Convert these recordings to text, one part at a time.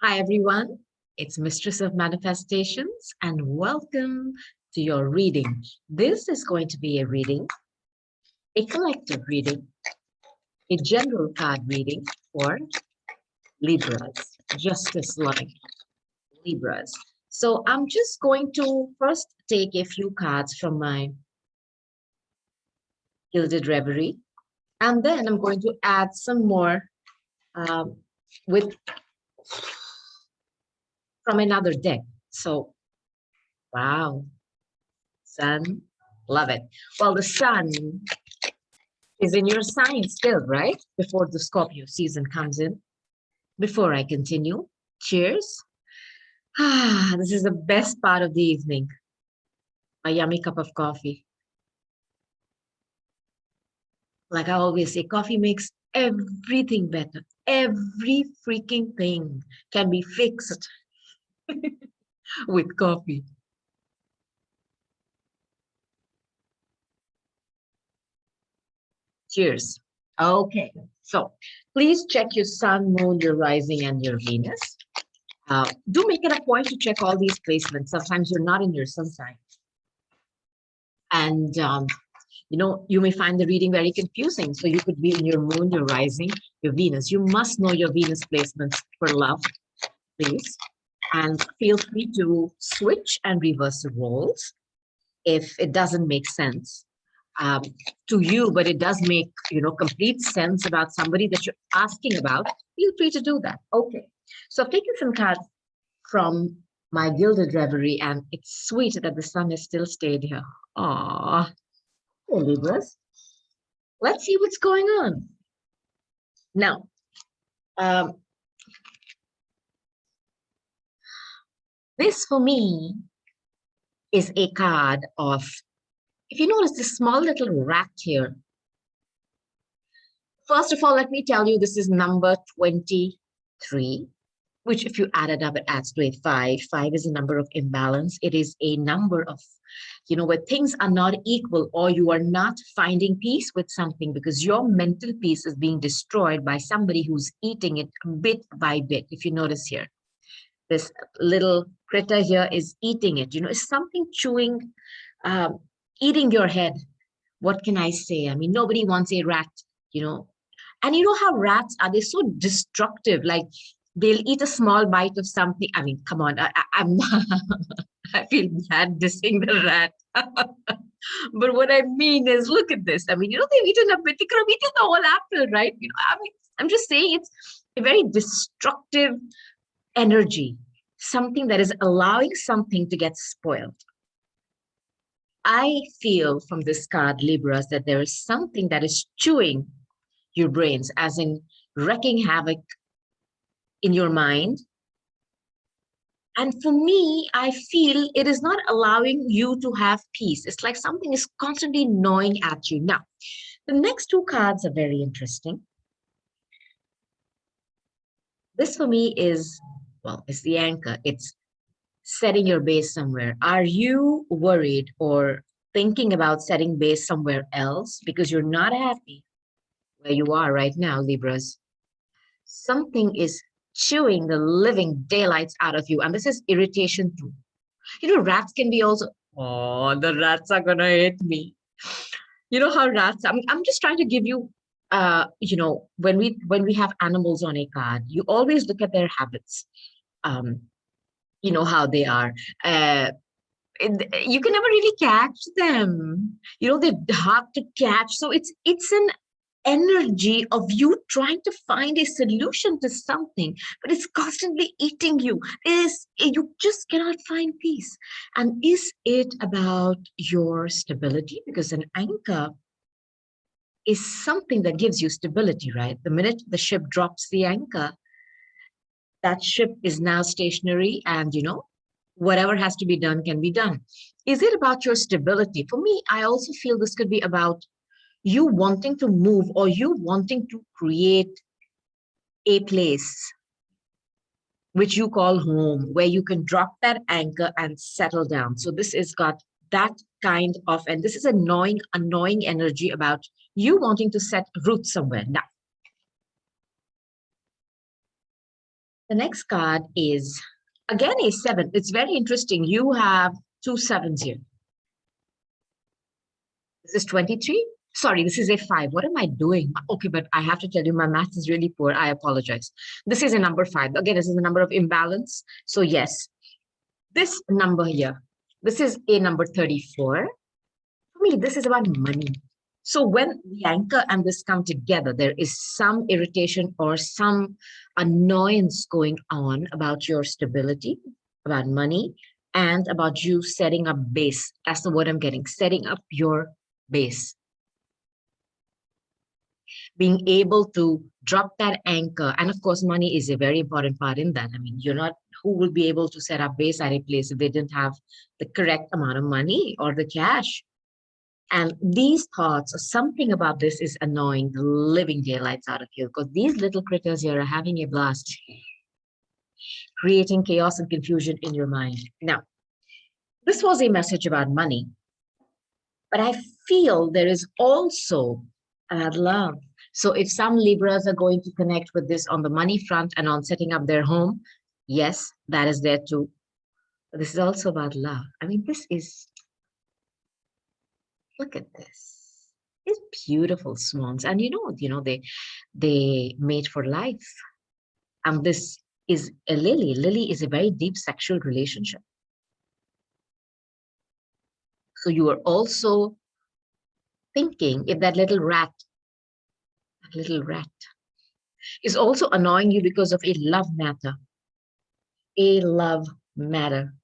Hi, everyone. It's Mistress of Manifestations, and welcome to your reading. This is going to be a reading, a collective reading, a general card reading for Libras, justice loving Libras. So I'm just going to first take a few cards from my Gilded Reverie, and then I'm going to add some more um, with from another deck. So, wow. Sun, love it. Well, the sun is in your sign still, right? Before the Scorpio season comes in. Before I continue, cheers. This is the best part of the evening. A yummy cup of coffee. Like I always say, coffee makes everything better. Every freaking thing can be fixed with coffee. Cheers. Okay, so please check your sun, moon, your rising, and your Venus. Do make it a point to check all these placements. Sometimes you're not in your sun sign. And, you may find the reading very confusing. So you could be in your moon, your rising, your Venus. You must know your Venus placements for love, please. And feel free to switch and reverse the roles if it doesn't make sense to you, but it does make, complete sense about somebody that you're asking about. Feel free to do that. Okay. So I've taken some cards from my Gilded Reverie, and it's sweet that the sun has still stayed here. Aww. Hey, Libras. Let's see what's going on. Now, this for me is a card of, if you notice this small little rat here. First of all, let me tell you, this is number 23. Which if you add it up, it adds to a 5. 5 is a number of imbalance. It is a number of, where things are not equal or you are not finding peace with something because your mental peace is being destroyed by somebody who's eating it bit by bit. If you notice here, this little critter here is eating it. It's something chewing, eating your head. What can I say? I mean, nobody wants a rat, and you know how rats are, they're so destructive. Like they'll eat a small bite of something. I mean, come on, I'm not, I feel bad dissing the rat. But what I mean is, look at this. I mean, they've eaten a bit, they could have eaten the whole apple, right? I mean, I'm just saying it's a very destructive energy, something that is allowing something to get spoiled. I feel from this card, Libras, that there is something that is chewing your brains, as in wreaking havoc in your mind. And for me, I feel it is not allowing you to have peace. It's like something is constantly gnawing at you. Now, the next two cards are very interesting. This for me is, well, it's the anchor. It's setting your base somewhere. Are you worried or thinking about setting base somewhere else because you're not happy where you are right now, Libras? Something is chewing the living daylights out of you. And this is irritation too. Rats can be also, oh, the rats are going to hit me. You know how rats, I'm just trying to give you, when we have animals on a card, you always look at their habits. You know how they are. You can never really catch them. They're hard to catch. So it's an energy of you trying to find a solution to something, but it's constantly eating you. You just cannot find peace. And is it about your stability? Because an anchor is something that gives you stability, right? The minute the ship drops the anchor, that ship is now stationary, and whatever has to be done can be done. Is it about your stability? For me, I also feel this could be about you wanting to move or you wanting to create a place which you call home, where you can drop that anchor and settle down. So this has got that kind of, and this is annoying energy about you wanting to set roots somewhere. Now, The next card is, again, a 7. It's very interesting. You have 2 sevens here. This is 23. Sorry, this is a 5. What am I doing? Okay, but I have to tell you, my math is really poor. I apologize. This is a number 5. Again, this is a number of imbalance. So yes, this number here, this is a number 34. For me, this is about money. So when the anchor and this come together, there is some irritation or some annoyance going on about your stability, about money, and about you setting up base. That's the word I'm getting, setting up your base. Being able to drop that anchor. And of course, money is a very important part in that. I mean, you're not, who will be able to set up base at a place if they didn't have the correct amount of money or the cash? And these thoughts, or something about this is annoying the living daylights out of you, because these little critters here are having a blast, creating chaos and confusion in your mind. Now, this was a message about money, but I feel there is also love. So if some Libras are going to connect with this on the money front and on setting up their home, yes, that is there too. But this is also about love. I mean, this is, look at this. It's beautiful swans. And they mate for life. And this is a lily. Lily is a very deep sexual relationship. So you are also thinking if that little rat is also annoying you because of a love matter,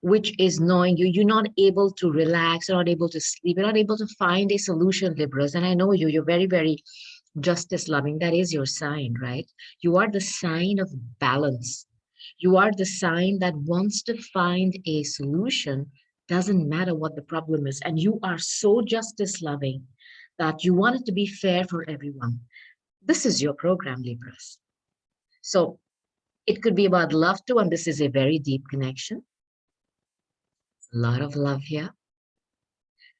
which is knowing you're not able to relax, you're not able to sleep, you're not able to find a solution, Libras. And I know you're very, very justice loving. That is your sign, right? You are the sign of balance. You are the sign that wants to find a solution, doesn't matter what the problem is. And you are so justice loving that you want it to be fair for everyone. This is your program, Libras. So it could be about love too, and this is a very deep connection. A lot of love here,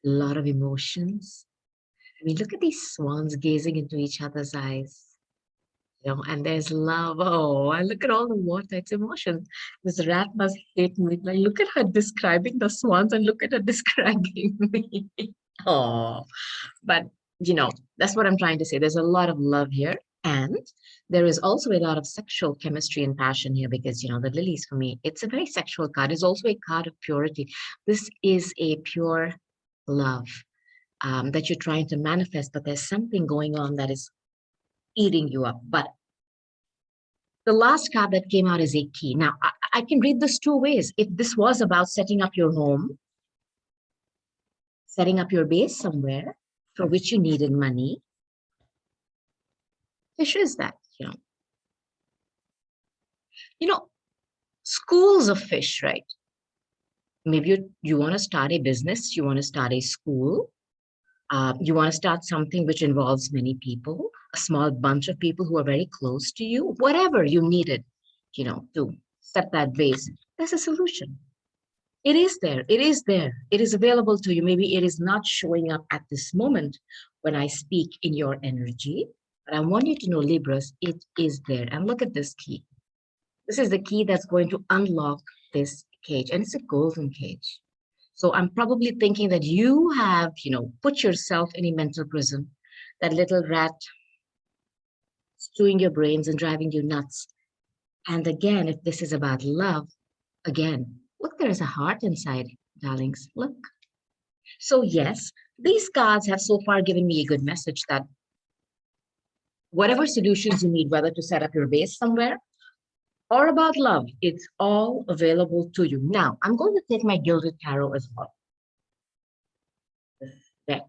a lot of emotions. I mean, look at these swans gazing into each other's eyes. And there's love. Oh, and look at all the water. It's emotion. This rat must hate me. Like, look at her describing the swans and look at her describing me. Oh, but that's what I'm trying to say. There's a lot of love here. And there is also a lot of sexual chemistry and passion here because, the lilies for me, it's a very sexual card. It's also a card of purity. This is a pure love that you're trying to manifest, but there's something going on that is eating you up. But the last card that came out is a key. Now, I can read this two ways. If this was about setting up your home, setting up your base somewhere for which you needed money, fish is that, schools of fish, right? Maybe you want to start a business, you want to start a school, you want to start something which involves many people, a small bunch of people who are very close to you, whatever you needed, to set that base, there's a solution. It is there. It is there. It is available to you. Maybe it is not showing up at this moment when I speak in your energy, but I want you to know, Libras, it is there. And look at this key. This is the key that's going to unlock this cage, and it's a golden cage. So I'm probably thinking that you have, put yourself in a mental prison, that little rat stewing your brains and driving you nuts. And again, if this is about love, again, look, there is a heart inside, darlings. Look. So yes, these cards have so far given me a good message that whatever solutions you need, whether to set up your base somewhere or about love, it's all available to you. Now, I'm going to take my Gilded Tarot as well. There.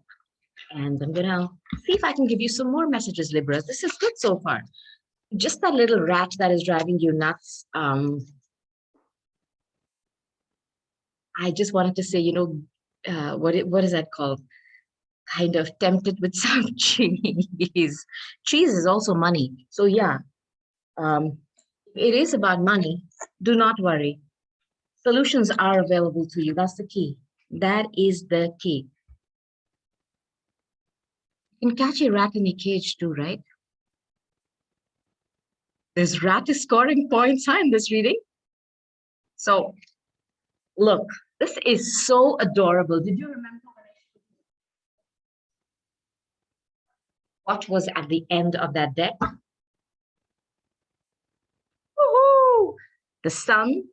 And I'm going to see if I can give you some more messages, Libras. This is good so far. Just that little rat that is driving you nuts. I just wanted to say, what is that called? Kind of tempted with some cheese. Cheese is also money. So yeah, it is about money. Do not worry. Solutions are available to you. That's the key. That is the key. You can catch a rat in a cage too, right? This rat is scoring points in this reading. So look, this is so adorable. Did you remember what was at the end of that deck? Woohoo! The sun.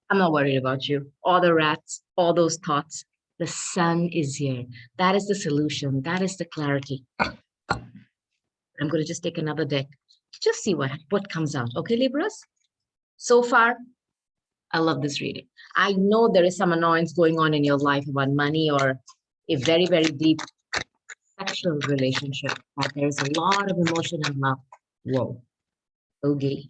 I'm not worried about you, or the rats, all those thoughts. The sun is here. That is the solution. That is the clarity. I'm going to just take another deck. Just see what comes out. Okay, Libras? So far, I love this reading. I know there is some annoyance going on in your life about money or a very, very deep sexual relationship. But there's a lot of emotion and love. Whoa. Okay.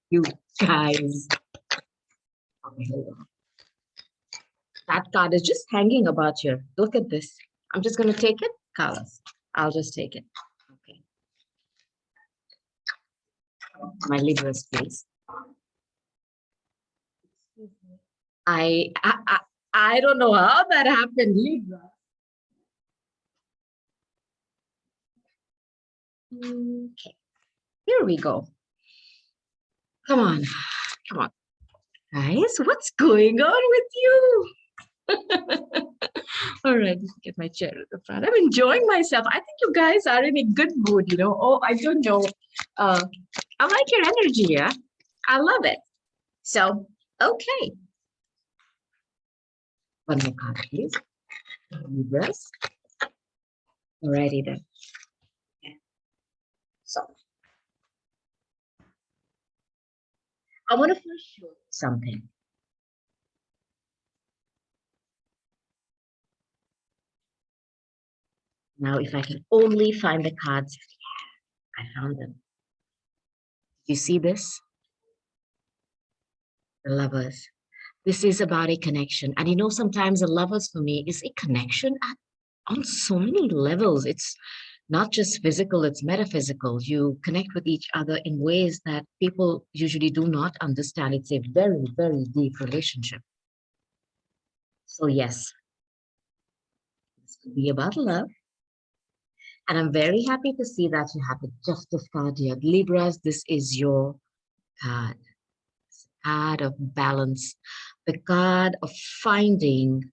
You guys. Okay, hold on. That card is just hanging about here. Look at this. I'm just going to take it. Colors. I'll just take it. Okay. My Libras, please. I don't know how that happened, Libra. Okay. Here we go. Come on. Come on. Guys, what's going on with you? All right, get my chair at the front. I'm enjoying myself. I think you guys are in a good mood, you know. Oh, I don't know. I like your energy, yeah. I love it. So, okay. One more card, please. Libras. Alrighty then. Yeah. So, I want to first show you something. Now, if I can only find the cards, I found them. You see this? The Lovers. This is about a connection. And you know, sometimes the Lovers for me is a connection on so many levels. It's not just physical, it's metaphysical. You connect with each other in ways that people usually do not understand. It's a very, very deep relationship. So yes, this could be about love. And I'm very happy to see that you have the Justice card here. Libras, this is your card. Card of balance, the card of finding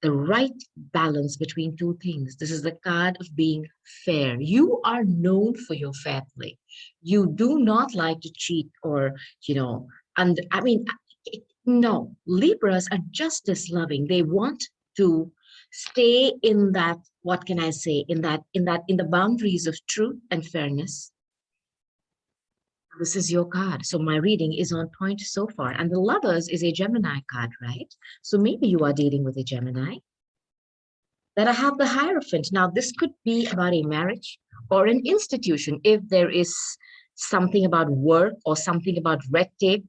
the right balance between two things. This is the card of being fair. You are known for your fair play. You do not like to cheat or, you know, and I mean, no, Libras are justice loving. They want to stay in that, what can I say, in the boundaries of truth and fairness. This is your card. So my reading is on point so far. And the Lovers is a Gemini card, right? So maybe you are dating with a Gemini. Then I have the Hierophant. Now, this could be about a marriage or an institution. If there is something about work or something about red tape,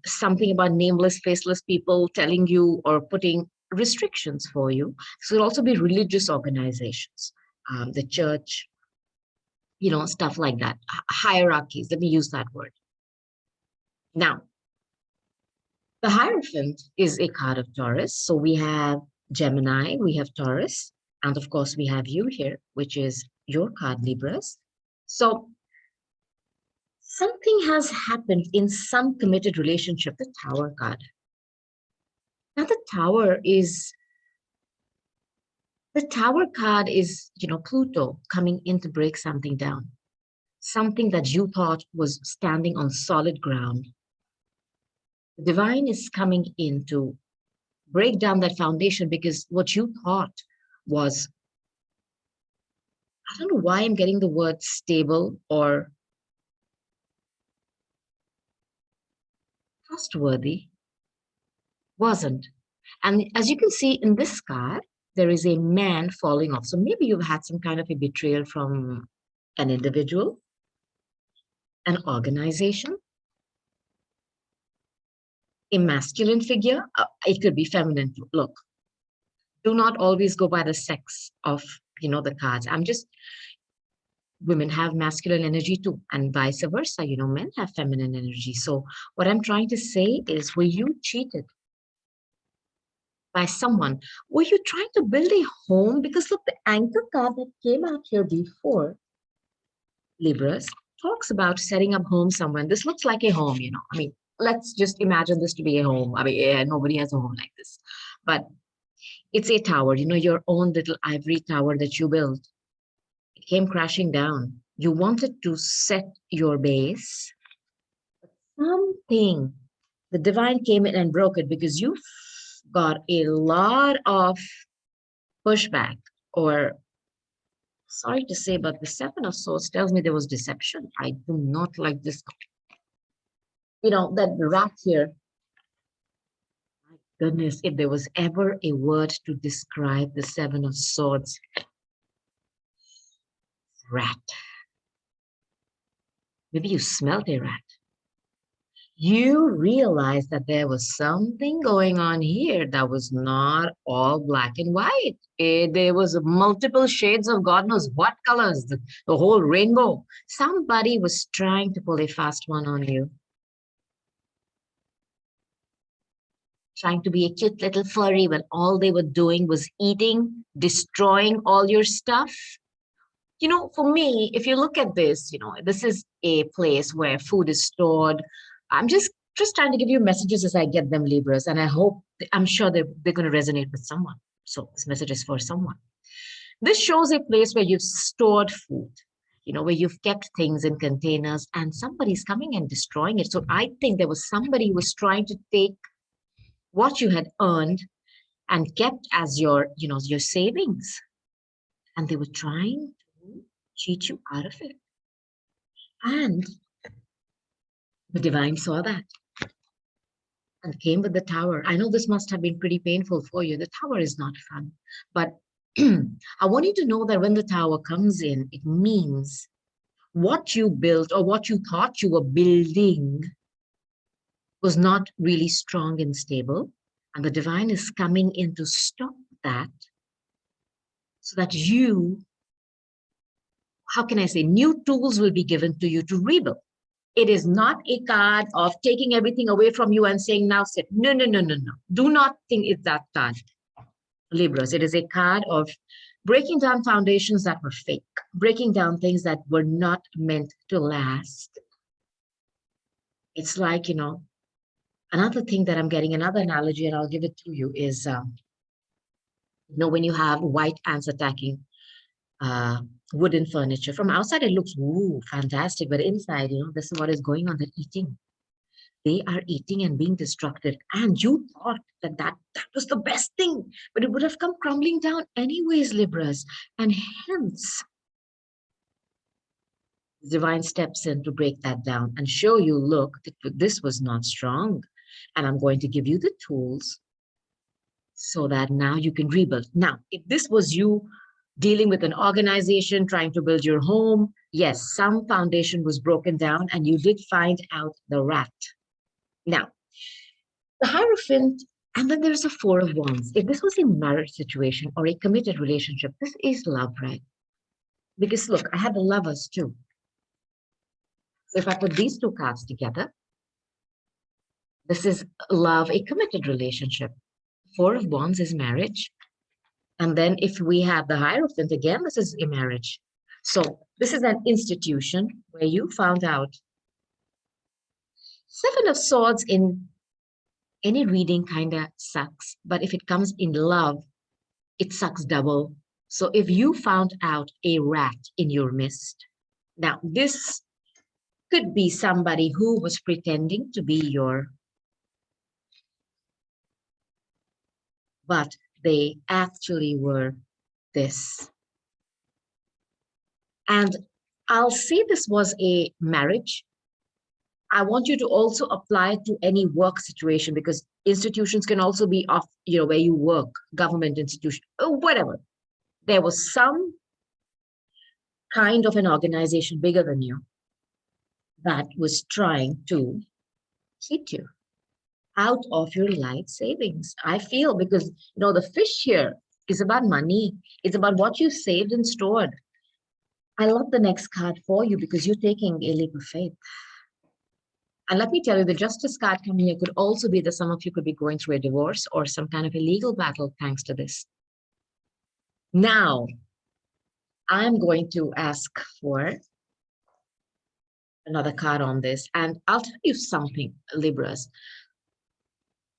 something about nameless, faceless people telling you or putting restrictions for you. So it'll also be religious organizations, the church, you know, stuff like that. Hierarchies, let me use that word. Now, the Hierophant is a card of Taurus. So we have Gemini, we have Taurus, and of course we have you here, which is your card, Libras. So something has happened in some committed relationship, the Tower card. Now the Tower card is, you know, Pluto coming in to break something down. Something that you thought was standing on solid ground. The divine is coming in to break down that foundation because what you thought was, I don't know why I'm getting the word stable or trustworthy, wasn't. And as you can see in this card, there is a man falling off. So maybe you've had some kind of a betrayal from an individual, an organization, a masculine figure. It could be feminine. Look, do not always go by the sex of, you know, the cards. Women have masculine energy too, and vice versa. You know, men have feminine energy. So what I'm trying to say is, were you cheated by someone. Were you trying to build a home? Because look, the anchor card that came out here before, Libras, talks about setting up home somewhere. This looks like a home, you know. I mean, let's just imagine this to be a home. I mean, yeah, nobody has a home like this. But it's a tower, you know, your own little ivory tower that you built. It came crashing down. You wanted to set your base. Something, the divine came in and broke it because you got a lot of pushback, or sorry to say, but the Seven of Swords tells me there was deception. I do not like this. You know, that rat here. My goodness, if there was ever a word to describe the Seven of Swords, rat. Maybe you smelled a rat. You realized that there was something going on here that was not all black and white. There was multiple shades of God knows what colors, the whole rainbow. Somebody was trying to pull a fast one on you. Trying to be a cute little furry when all they were doing was eating, destroying all your stuff. You know, for me, if you look at this, you know, this is a place where food is stored. I'm just trying to give you messages as I get them, Libras, and I'm sure they're going to resonate with someone. So this message is for someone. This shows a place where you've stored food, you know, where you've kept things in containers and somebody's coming and destroying it. So I think there was somebody who was trying to take what you had earned and kept as your, you know, your savings. And they were trying to cheat you out of it. And the divine saw that and came with the tower. I know this must have been pretty painful for you. The tower is not fun, but I want you to know that when the tower comes in, it means what you built or what you thought you were building was not really strong and stable. And the divine is coming in to stop that so that you, how can I say, new tools will be given to you to rebuild. It is not a card of taking everything away from you and saying, now sit. No, no, no, no, no. Do not think it's that card, Libras. It is a card of breaking down foundations that were fake, breaking down things that were not meant to last. It's like, you know, another thing that I'm getting, another analogy, and I'll give it to you, is, you know, when you have white ants attacking wooden furniture. From outside, it looks, ooh, fantastic. But inside, you know, this is what is going on. They're eating. They are eating and being destructed. And you thought that was the best thing, but it would have come crumbling down anyways, Libras. And hence, the divine steps in to break that down and show you, look, this was not strong. And I'm going to give you the tools so that now you can rebuild. Now, if this was you dealing with an organization, trying to build your home, yes, some foundation was broken down and you did find out the rat. Now, the Hierophant, and then there's a Four of Wands. If this was a marriage situation or a committed relationship, this is love, right? Because look, I had the Lovers too. So if I put these two cards together, this is love, a committed relationship. Four of Wands is marriage. And then if we have the Hierophant again, this is a marriage. So this is an institution where you found out. Seven of Swords in any reading kind of sucks, but if it comes in love, it sucks double. So if you found out a rat in your midst, now this could be somebody who was pretending to be your, but they actually were this. And I'll say this was a marriage. I want you to also apply it to any work situation, because institutions can also be off, you know, where you work, government institution, or whatever. There was some kind of an organization bigger than you that was trying to cheat you out of your life savings. I feel, because, you know, the fish here is about money. It's about what you saved and stored. I love the next card for you because you're taking a leap of faith. And let me tell you, the justice card coming here could also be that some of you could be going through a divorce or some kind of a legal battle thanks to this. Now, I'm going to ask for another card on this. And I'll tell you something, Libras.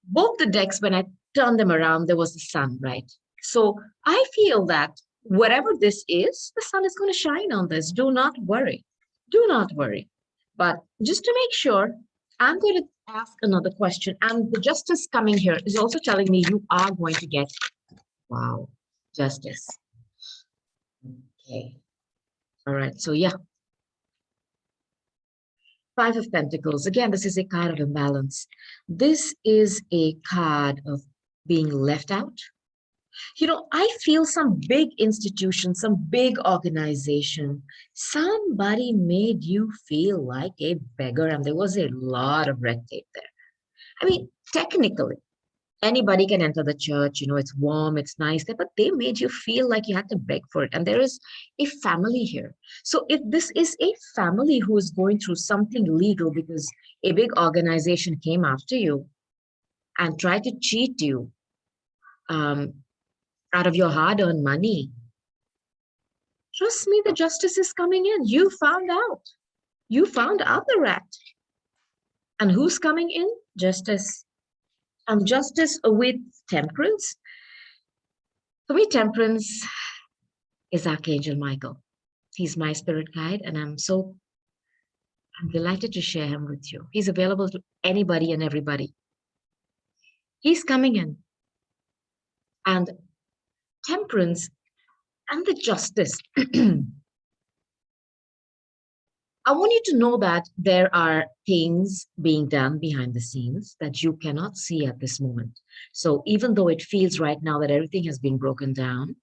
Both the decks, when I turned them around, there was the sun, right? So I feel that whatever this is, the sun is going to shine on this. Do not worry. Do not worry. But just to make sure, I'm going to ask another question. And the justice coming here is also telling me you are going to get, wow, justice. Okay. All right. So yeah. Five of Pentacles. Again, this is a card of imbalance. This is a card of being left out. You know, I feel some big institution, some big organization, somebody made you feel like a beggar, and there was a lot of red tape there. I mean, technically, anybody can enter the church, you know, it's warm, it's nice there, but they made you feel like you had to beg for it. And there is a family here. So if this is a family who is going through something legal because a big organization came after you and tried to cheat you out of your hard-earned money, trust me, the justice is coming in. You found out. You found out the rat. And who's coming in? Justice. And justice with temperance. For me, temperance is Archangel Michael. He's my spirit guide, and I'm delighted to share him with you. He's available to anybody and everybody. He's coming in. And temperance and the justice. I want you to know that there are things being done behind the scenes that you cannot see at this moment. So even though it feels right now that everything has been broken down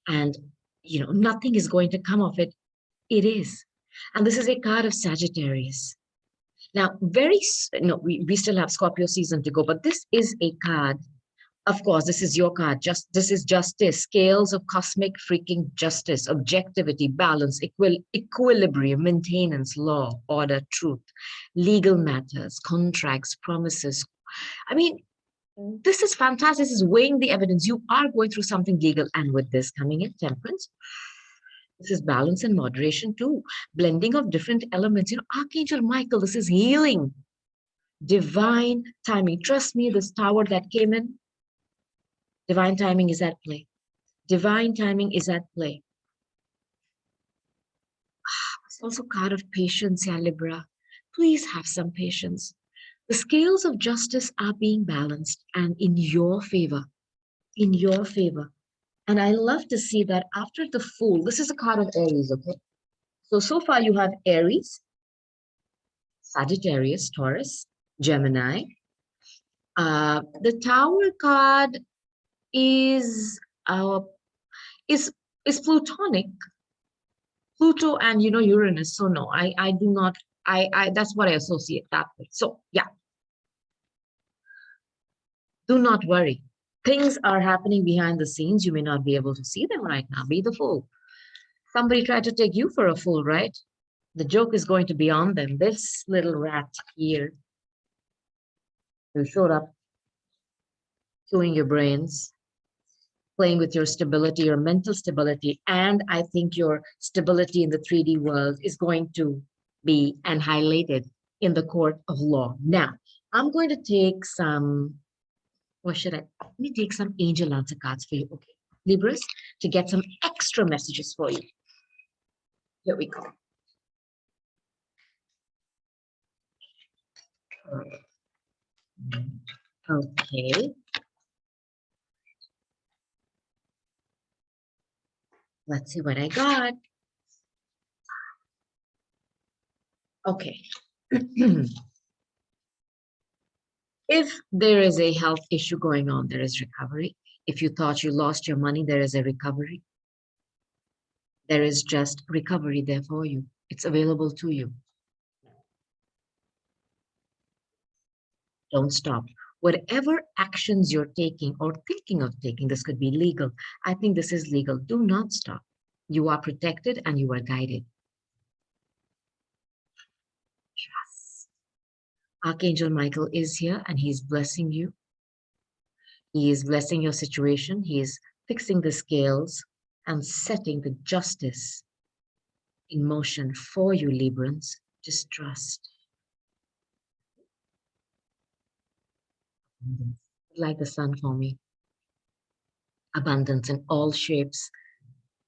and, you know, nothing is going to come of it, it is. And this is a card of Sagittarius. Now, we still have Scorpio season to go, but this is a card. Of course, this is your card. This is justice, scales of cosmic freaking justice, objectivity, balance, equilibrium, maintenance, law, order, truth, legal matters, contracts, promises. I mean, this is fantastic. This is weighing the evidence. You are going through something legal. And with this coming in, temperance, this is balance and moderation too. Blending of different elements. You know, Archangel Michael, this is healing. Divine timing. Trust me, this tower that came in, divine timing is at play. Divine timing is at play. It's also a card of patience, yeah, Libra. Please have some patience. The scales of justice are being balanced and in your favor. In your favor. And I love to see that after the Fool, this is a card of Aries, okay? So far you have Aries, Sagittarius, Taurus, Gemini. The Tower card is plutonic, Pluto and Uranus. So no, I do not. I that's what I associate that with. So yeah, do not worry. Things are happening behind the scenes. You may not be able to see them right now. Be the fool. Somebody tried to take you for a fool, right? The joke is going to be on them. This little rat here who showed up chewing your brains, playing with your stability, your mental stability, and I think your stability in the 3D world is going to be and highlighted in the court of law. Now, I'm going to take some, let me take some angel answer cards for you, okay, Libras, to get some extra messages for you. Here we go. Okay. Let's see what I got. Okay. If there is a health issue going on, there is recovery. If you thought you lost your money, there is a recovery. There is just recovery there for you. It's available to you. Don't stop. Whatever actions you're taking or thinking of taking, this could be legal. I think this is legal. Do not stop. You are protected and you are guided. Trust. Archangel Michael is here and he's blessing you. He is blessing your situation. He is fixing the scales and setting the justice in motion for you, Librans. Just trust. Like the sun for me. Abundance in all shapes,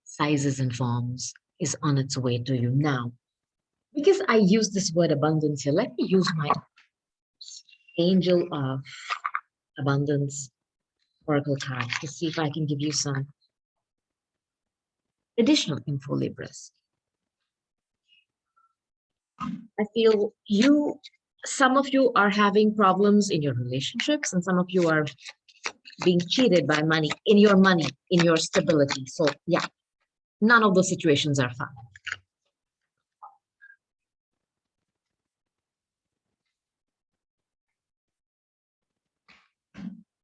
sizes, and forms is on its way to you now. Because I use this word abundance here, let me use my angel of abundance oracle cards to see if I can give you some additional info, Libras. I feel some of you are having problems in your relationships, and some of you are being cheated by money, in your stability. So yeah, none of those situations are fun.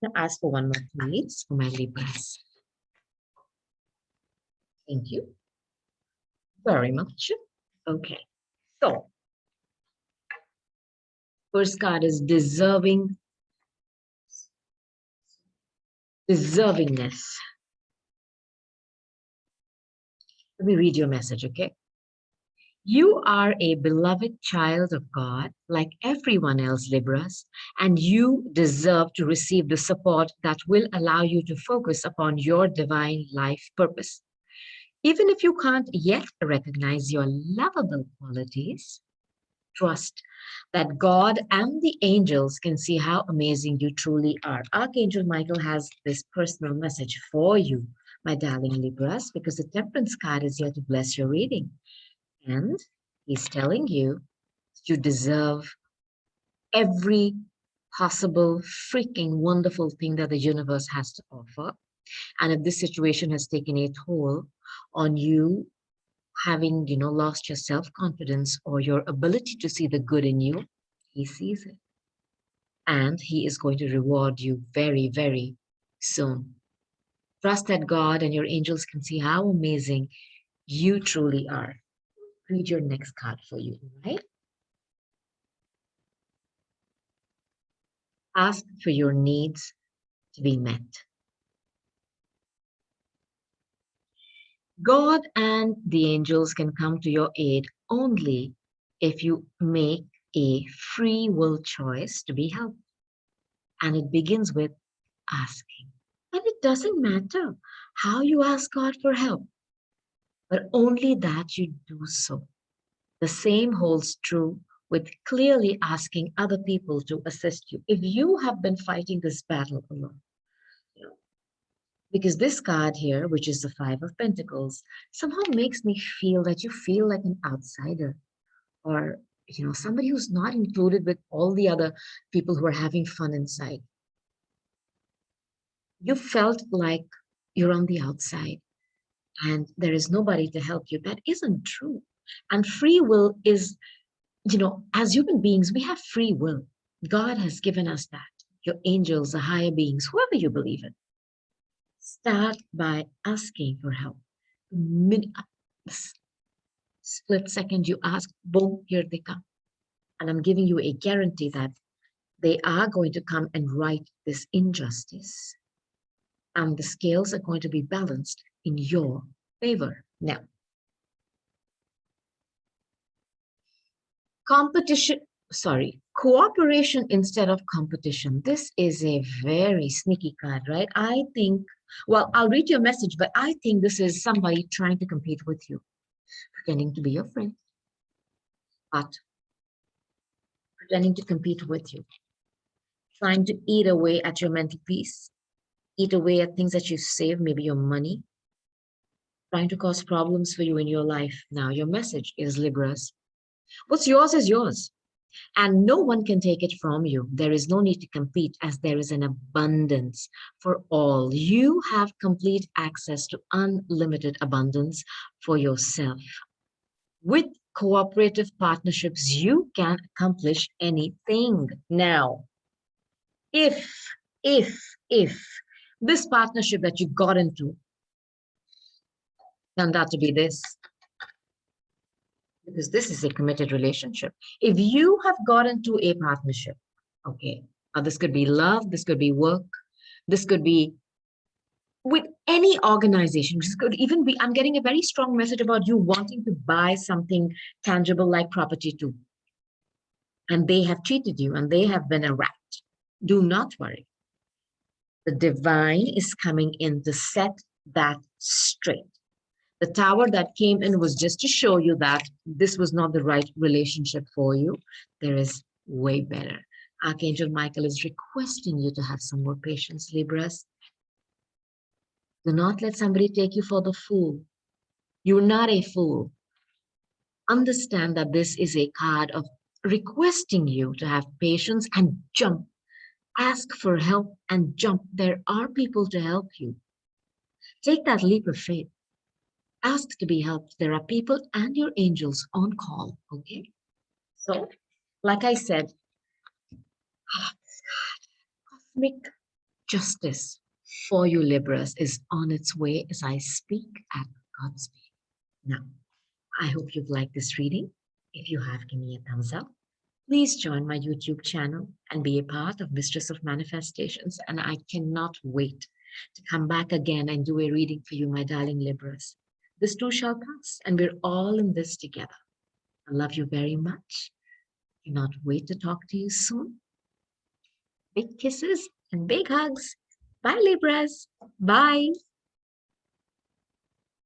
I'll ask for one more, please, for my Libras. Thank you very much. Okay, so first card is deservingness. Let me read your message, okay? You are a beloved child of God, like everyone else, Libras, and you deserve to receive the support that will allow you to focus upon your divine life purpose. Even if you can't yet recognize your lovable qualities, trust that God and the angels can see how amazing you truly are. Archangel Michael has this personal message for you, my darling Libras, because the Temperance card is here to bless your reading. And he's telling you deserve every possible freaking wonderful thing that the universe has to offer. And if this situation has taken a toll on you, having, lost your self-confidence or your ability to see the good in you, he sees it. And he is going to reward you very, very soon. Trust that God and your angels can see how amazing you truly are. Read your next card for you, right? Ask for your needs to be met. God and the angels can come to your aid only if you make a free will choice to be helped. And it begins with asking. And it doesn't matter how you ask God for help, but only that you do so. The same holds true with clearly asking other people to assist you. If you have been fighting this battle alone, because this card here, which is the Five of Pentacles, somehow makes me feel that you feel like an outsider, or somebody who's not included with all the other people who are having fun inside. You felt like you're on the outside and there is nobody to help you. That isn't true. And free will is, as human beings, we have free will. God has given us that. Your angels, the higher beings, whoever you believe in. Start by asking for help. Split second you ask, boom, here they come. And I'm giving you a guarantee that they are going to come and right this injustice. And the scales are going to be balanced in your favor. Now, cooperation instead of competition. This is a very sneaky card, right? I think, well, I'll read your message, but I think this is somebody trying to compete with you, pretending to be your friend, but pretending to compete with you, trying to eat away at your mental peace, eat away at things that you save, maybe your money, trying to cause problems for you in your life. Now, your message is, Libras, what's yours is yours, and no one can take it from you. There is no need to compete, as there is an abundance for all. You have complete access to unlimited abundance for yourself. With cooperative partnerships, you can accomplish anything. Now, if this partnership that you got into turned out to be this, because this is a committed relationship. If you have got into a partnership, okay, now this could be love, this could be work, this could be with any organization. This could even be, I'm getting a very strong message about you wanting to buy something tangible like property too. And they have cheated you and they have been a rat. Do not worry. The divine is coming in to set that straight. The tower that came in was just to show you that this was not the right relationship for you. There is way better. Archangel Michael is requesting you to have some more patience, Libras. Do not let somebody take you for the fool. You're not a fool. Understand that this is a card of requesting you to have patience and jump. Ask for help and jump. There are people to help you. Take that leap of faith. Ask to be helped. There are people and your angels on call, okay? So, like I said, cosmic justice for you, Libras, is on its way as I speak at God's speed. Now, I hope you've liked this reading. If you have, give me a thumbs up. Please join my YouTube channel and be a part of Mistress of Manifestations. And I cannot wait to come back again and do a reading for you, my darling Libras. This too shall pass, and we're all in this together. I love you very much. Cannot wait to talk to you soon. Big kisses and big hugs. Bye, Libras. Bye.